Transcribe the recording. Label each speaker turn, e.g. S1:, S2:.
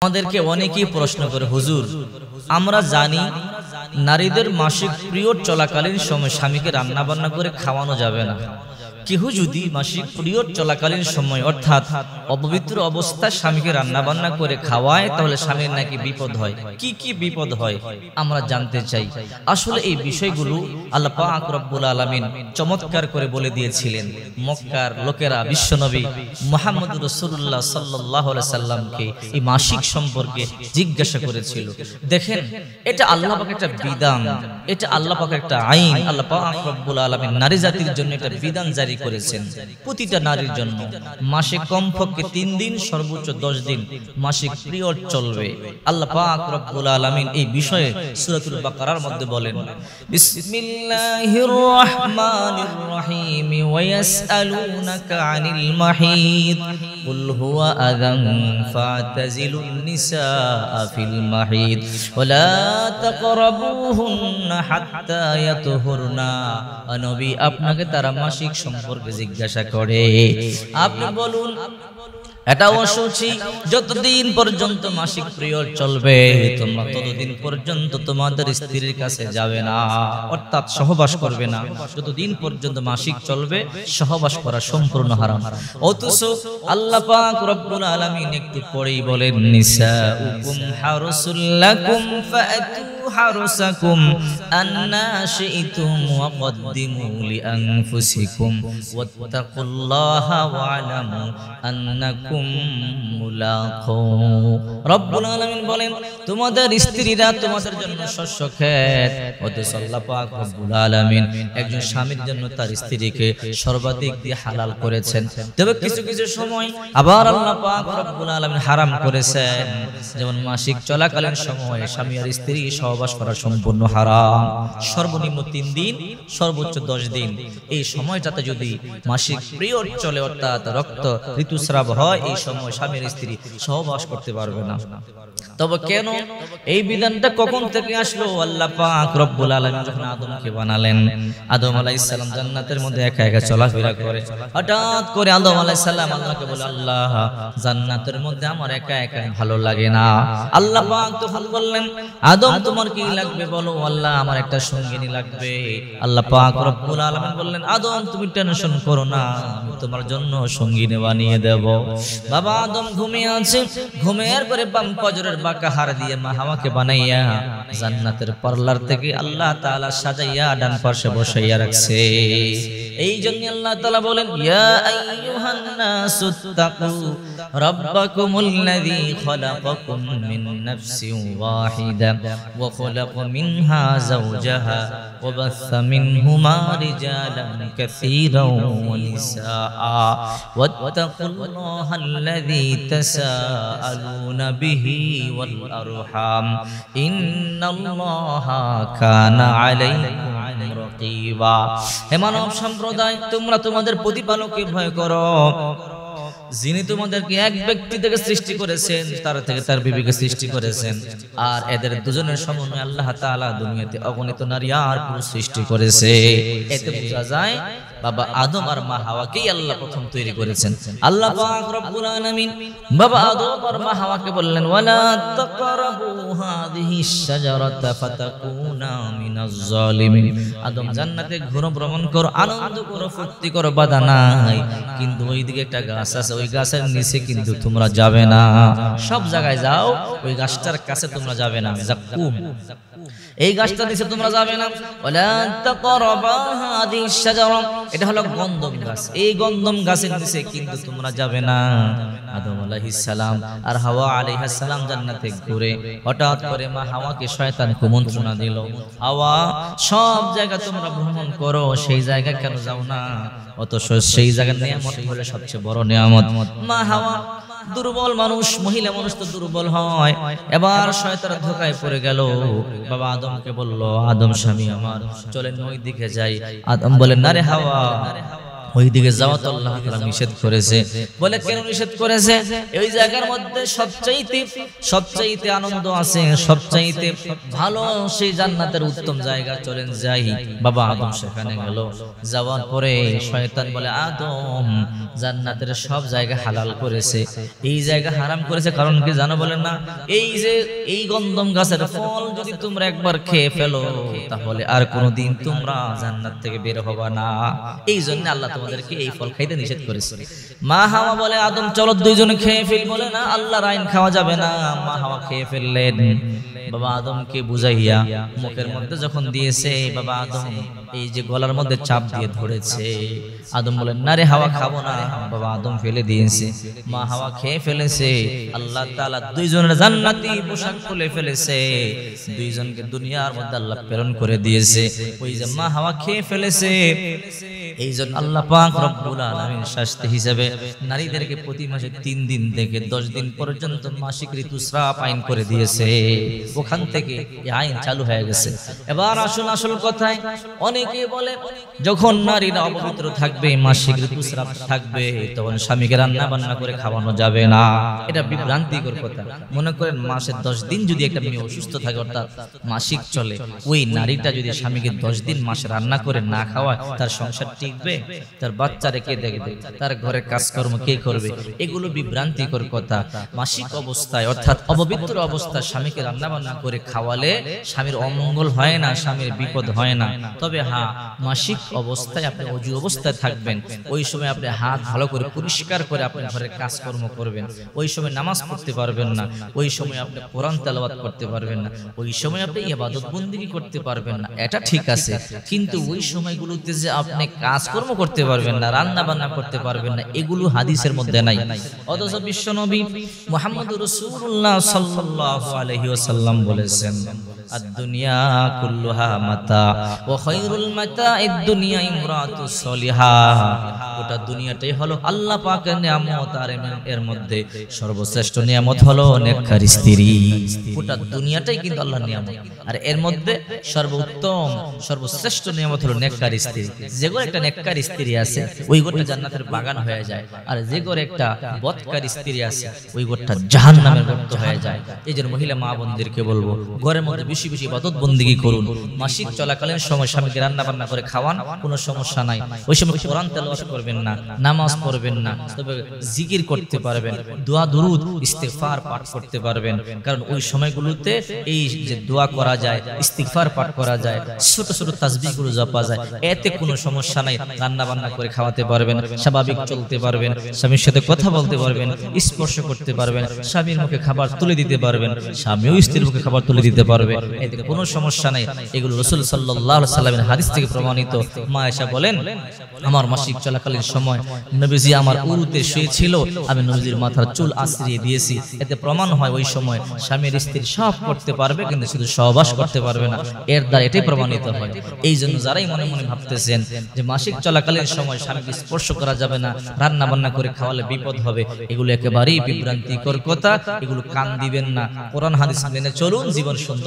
S1: আমাদেরকে অনেকেই প্রশ্ন করে, হুজুর আমরা জানি নারীদের মাসিক পিরিয়ড চলাকালীন সময় স্বামীকে রান্না বান্না করে খাওয়ানো যাবে না। কেহ যদি মাসিক পিরিয়ড চলাকালীন সময় অর্থাৎ অপবিত্র অবস্থায় স্বামীকে রান্না বান্না করে খাওয়ায়, তাহলে স্বামীর নাকি বিপদ হয়। কি কি বিপদ হয় আমরা জানতে চাই। আসলে এই বিষয়গুলো আল্লাহ পাক রব্বুল আলামিন চমৎকার করে বলে দিয়েছিলেন। মক্কার লোকেরা বিশ্বনবী মুহাম্মদ রাসূলুল্লাহ সাল্লাল্লাহু আলাইহি সাল্লামকে এই মাসিক সম্পর্কে জিজ্ঞাসা করেছিল। দেখেন, এটা আল্লাহ পাকের একটা বিধান, এটা আল্লাহ পাকের একটা আইন। আল্লাহ পাক রব্বুল আলামিন নারী জাতির জন্য একটা বিধান জারি করেছেন। প্রতিটা নারীর জন্য মাসে কমপক্ষে 3 দিন সর্বোচ্চ 10 দিন মাসিক পিরিয়ড চলবে। আল্লাহ পাক রব্বুল আলামিন এই বিষয়ে সূরাতুল বাকারার মধ্যে বলেন, বিসমিল্লাহির রহমানির রহিম ওয়া ইয়াসআলুনাকা আনিল মাহিদ কুল হুয়া আযান ফাতাজিলুন নিসা ফিল মাহিদ ওয়া লা তাকরাবুহুন্না হাত্তা ইয়াতহুরনা। নবী, আপনাকে তারা মাসিক সম্পর্কে জিজ্ঞাসা করে, আপনি বলুন এটা অসুচি। যতদিন পর্যন্ত মাসিক পিরিয়ড চলবে তোমরা ততদিন পর্যন্ত তোমাদের স্ত্রীর কাছে যাবে না, অর্থাৎ সহবাস করবে না। যতদিন পর্যন্ত মাসিক চলবে সহবাস করা সম্পূর্ণ হারাম। অথচ আল্লাহ পাক রব্বুল আলামিন একটু পরেই বলেন, নিসাউকুম হারসুল লাকুম ফাআতু হারসাকুম আন্না শি'তুম ওয়া কদ্দিমু লিআনফুসিকুম ওয়াত্তাকুল্লাহা ওয়া'লামু আন্নাকুম মুলাকু। রব্বুল আলামিন বলেন, তোমাদের স্ত্রীরা তোমাদের জন্য শস্য ক্ষেত। অথচ আল্লাহ পাক রব্বুল আলামিন একজন স্বামীর জন্য তার স্ত্রীকে সর্বাধিক দিয়ে হালাল করেছেন। তবে কিছু কিছু সময় আবার আল্লাহ পাক রব্বুল আলামিন হারাম করেছেন। যেমন মাসিক চলাকালীন সময়ে স্বামী আর স্ত্রী সহবাস করা সম্পূর্ণ হারাম। সর্বনিম্ন 3 দিন, সর্বোচ্চ 10 দিন। এই সময়টাতে যদি মাসিক পিরিয়ড চলে অর্থাৎ রক্ত ঋতুস্রাব হয়, এই সময় স্বামী আর স্ত্রী সহবাস করতে পারবে না। তবে কেন এই বিধানটা কখন থেকে আসলো? আল্লাহ পাক রব্বুল আলামিন যখন আদমকে বানালেন, আদম আলাইহিস সালাম জান্নাতের মধ্যে একা একা চলাফেরা করে। হঠাৎ করে আদম আলাইহিস সালাম আল্লাহকে বলে, আল্লাহ জান্নাতের মধ্যে আমার একা একা ভালো লাগে না। আল্লাহ পাক তখন বললেন, আদম তোমার কি লাগবে বলো? আল্লাহ আমার একটা সঙ্গিনী লাগবে। আল্লাহ পাক রব্বুল আলামিন বললেন, আদম তুমি টেনশন করো না, আমি তোমার জন্য সঙ্গিনী বানিয়ে দেব। বাবা আদম ঘুমিয়ে আছে, ঘুমের পরে বাম ফজরের বাঁকা হাড় দিয়ে মা হাওয়াকে বানাইয়া জান্নাতের পার্লার থেকে আল্লাহ তাআলা সাজাইয়া ডান পাশে বসাইয়া রাখছে। এই জন্য আল্লাহ তাআলা বলেন, ইয়া আইয়ুহান নাসুত্তাকু রাব্বাকুমুল্লাযী খালাকাকুম মিন নাফসিন ওয়াহিদা ওয়া খালাকা মিনহা যাওজাহা ওয়া বাসসা মিনহুমা রিজালান কাসীরান ওয়া নিসাআ ওয়াত্তাকুল্লাহাল্লাযী তাসাআলুনা বিহি ওয়াল আরহাম ইন্নাল্লাহা কানা আলাইকুম রাকীবা। হে মানব সম্প্রদায়, তোমরা তোমাদের প্রতিপালককে ভয় করো, যিনি তোমাদেরকে এক ব্যক্তি থেকে সৃষ্টি করেছেন, তার থেকে তার বিবিকে সৃষ্টি করেছেন, আর এদের দুজনের সমন্বয়ে আল্লাহ তাআলা দুনিয়াতে অগণিত নারী আর পুরুষ সৃষ্টি করেছে। এতে বোঝা যায় বাবা আদম আর মা হাওয়াকেই আল্লাহ প্রথম তৈরি করেছেন। আল্লাহ পাক রব্বুল আলামিন বাবা আদম আর মা হাওয়াকে বললেন, ওয়ালা তাকরাবু হাযিহিশ শাজারাতা ফাতাকুনা মিনাজ জালিমিন। আদম জান্নাতে ঘুরো, ভ্রমণ করো, আনন্দ করো, ফুর্তি করো, বাধা নাই, কিন্তু ওইদিকে একটা গাছ আছে, ওই গাছের নিচে কিন্তু তোমরা যাবে না। সব জায়গায় যাও, ওই গাছটার কাছে তোমরা যাবে না। যাকুম, এই গাছটার নিচে তোমরা যাবে না। ওয়ালা তাকরাবা হাযিহিশ শাজারা, এটা হলো গন্ধম গাছ, এই গন্ধম গাছের নিচে কিন্তু তোমরা যাবে না। আদম আলাইহিস সালাম আর হাওয়া আলাইহিস সালাম জান্নাতে ঘুরে হঠাৎ করে মা হাওয়াকে শয়তান কুমন্ত্রণা দিল, হাওয়া সব জায়গা তোমরা ভ্রমণ করো, সেই জায়গা কেন যাও না? অথচ সেই জায়গার নিয়ামত হলো সবচেয়ে বড় নিয়ামত। মা হাওয়া দুর্বল মানুষ, মহিলা মানুষ তো দুর্বল হয়। এবার শয়তানের ধোঁকায় পড়ে গেল। বাবা আদমকে বলল, আদম স্বামী আমার, চলেন ওই দিকে যাই। আদম বলেন, না রে হাওয়া, ওইদিকে যাওয়া তো আল্লাহ তাআলা নিষেধ করেছে। বলে কেন নিষেধ করেছে? এই জায়গার মধ্যে সবচাইতে আনন্দ আছে, সবচাইতে ভালো সেই জান্নাতের উত্তম জায়গা, চলেন যাই। বাবা আদম সেখানে গেল, যাওয়ার পরে শয়তান বলে আদম জান্নাতের সব জায়গা হালাল করেছে, এই জায়গা হারাম করেছে। কারণ কি জানো? বলেন না, এই যে এই গন্ধম গাছের ফল যদি তোমরা একবার খেয়ে ফেলো তাহলে আর কোনোদিন তোমরা জান্নাত থেকে বের হবা না। এই জন্য আল্লাহ তোমাদেরকে এই ফল খাইতে নিষেধ করেছে। মা হাওয়া বলে আদম চলো দুইজনে খেয়ে ফেল। বলে না, আল্লাহর আইন খাওয়া যাবে না। মা হাওয়া খেয়ে ফেললেন। বাবা আদমকে বুঝাইয়া মুখের মধ্যে যখন দিয়েছে, বাবা আদম এই যে গলার মধ্যে চাপ দিয়ে ধরেছে। আদম বলেন না রে হাওয়া খাবো না। বাবা আদম ফেলে দিয়েছে, মা হাওয়া খেয়ে ফেলেছে। আল্লাহ তাআলা দুইজনের জান্নাতি পোশাক খুলে ফেলেছে, দুইজনকে দুনিয়ার মধ্যে আল্লাহ প্রেরণ করে দিয়েছে। ওই যে মা হাওয়া খেয়ে ফেলেছে, এই জন্য আল্লাহ পাক রব্বুল আলামিন শাস্তি হিসেবে নারীদেরকে প্রতি মাসে 3 দিন থেকে 10 দিন পর্যন্ত মাসিক ঋতুস্রাব আইন করে দিয়েছে। ওখান থেকে এই আইন চালু হয়ে গেছে। এবার আসুন আসল কথায়। অনেকে বলে যখন নারীরা অপবিত্র থাকবে, মাসিক ঋতুস্রাব থাকবে, তখন স্বামীকে রান্না বান্না করে খাওয়ানো যাবে না। এটা বিভ্রান্তিকর কথা। মনে করেন মাসে 10 দিন যদি একটা মেয়ে অসুস্থ থাকে, অর্থাৎ মাসিক চলে, ওই নারীটা যদি স্বামীকে 10 দিন মাসে রান্না করে না খাওয়ায়, তার সংসার টিকবে? তার বাচ্চারে কে দেখবে? তার ঘরে কাজকর্ম কে করবে? এগুলো বিভ্রান্তিকর কথা। মাসিক অবস্থায় অর্থাৎ অপবিত্র অবস্থায় স্বামীকে রান্না বান্না করে খাওয়ালে স্বামীর অমঙ্গল হয় না, স্বামীর বিপদ হয় না। তবে হ্যাঁ, মাসিক অবস্থায় আপনি অজু অবস্থায় থাকবেন, ওই সময় আপনি হাত ভালো করে পরিষ্কার করে আপনি ঘরের কাজকর্ম করবেন। ওই সময় নামাজ পড়তে পারবেন না, ওই সময় আপনি কোরআন তেলাওয়াত করতে পারবেন না, ওই সময় আপনি ইবাদত বন্দেগী করতে পারবেন না। এটা ঠিক আছে, কিন্তু ওই সময়গুলোতে যে আপনি কাজকর্ম করতে পারবেন না, রান্না বান্না করতে পারবেন না, এগুলো হাদিসের মধ্যে নাই। অথচ বিশ্বনবী মুহাম্মদুর রাসূলুল্লাহ সাল্লাল্লাহু আলাইহি ওয়াসাল্লাম বলেছেন, আদ-দুনিয়া কুল্লুহা মাতা ওয়া খায়রুল মাতা'id দুনিয়া ইমরাতুস সলিহাহ। গোটা দুনিয়াটাই হলো আল্লাহ পাকের নিয়ামত, আর এর মধ্যে সর্বশ্রেষ্ঠ নিয়ামত হলো নেককার স্ত্রী। গোটা দুনিয়াটাই কিন্তু আল্লাহর নিয়ামত, আর এর মধ্যে সর্বোত্তম সর্বশ্রেষ্ঠ নিয়ামত হলো নেককার স্ত্রী। যে ঘরে একটা নেককার স্ত্রী আছে, ওই ঘরটা জান্নাতের বাগান হয়ে যায়। আর যে ঘরে একটা বদকার স্ত্রী আছে, ওই ঘরটা জাহান্নামের গর্ত হয়ে যায়। এই জন্য মহিলা মা বোনদেরকে বলবো, ঘরের মধ্যে বেশি বেশি ইবাদত বন্দেগী করুন। মাসিক চলাকালীন সময় স্বামীকে রান্না বান্না করে খাওয়ান, কোনো সমস্যা নাই। ওই সময় কোরআন তেলাওয়াত করবেন না, নামাজ পড়বেন না, তবে জিকির করতে পারবেন, দোয়া দুরুদ ইস্তিগফার পাঠ করতে পারবেন। কারণ ওই সময়গুলোতে এই যে দোয়া করা যায়, ইস্তিগফার পাঠ করা যায়, ছোট ছোট তাসবিহগুলো জপা যায়, এতে কোনো সমস্যা নাই। রান্না বান্না করে খাওয়াতে পারবেন, স্বাভাবিক চলতে পারবেন, স্বামীর সাথে কথা বলতে পারবেন, স্পর্শ করতে পারবেন, স্বামীর মুখে খাবার তুলে দিতে পারবেন, স্বামীও স্ত্রীর মুখে খাবার তুলে দিতে পারবে, এতে কোনো সমস্যা নাই। এগুলো রাসূল সাল্লাল্লাহু আলাইহি ওয়াসাল্লামের হাদিস থেকে প্রমাণিত। মা আয়েশা বলেন, আমার মাসিক চলাকালীন সময় নবীজি আমার উরুতে শুয়েছিল, আমি নবীজির মাথার চুল আঁচড়িয়ে দিয়েছি। এতে প্রমাণ হয় ওই সময় স্বামীর স্ত্রী সব করতে পারবে, কিন্তু শুধু সহবাস করতে পারবে না। এর দ্বারা এটাই প্রমাণিত হয়। এই জন্য যারাই মনে মনে ভাবতেছেন যে মাসিক চলাকালীন সময় স্বামীকে স্পর্শ করা যাবে না, রান্না বান্না করে খাওয়ালে বিপদ হবে, এগুলো একেবারেই বিভ্রান্তিকর কথা। এগুলো কান দিবেন না। কোরআন হাদিস মেনে চলুন, জীবন সুন্দর।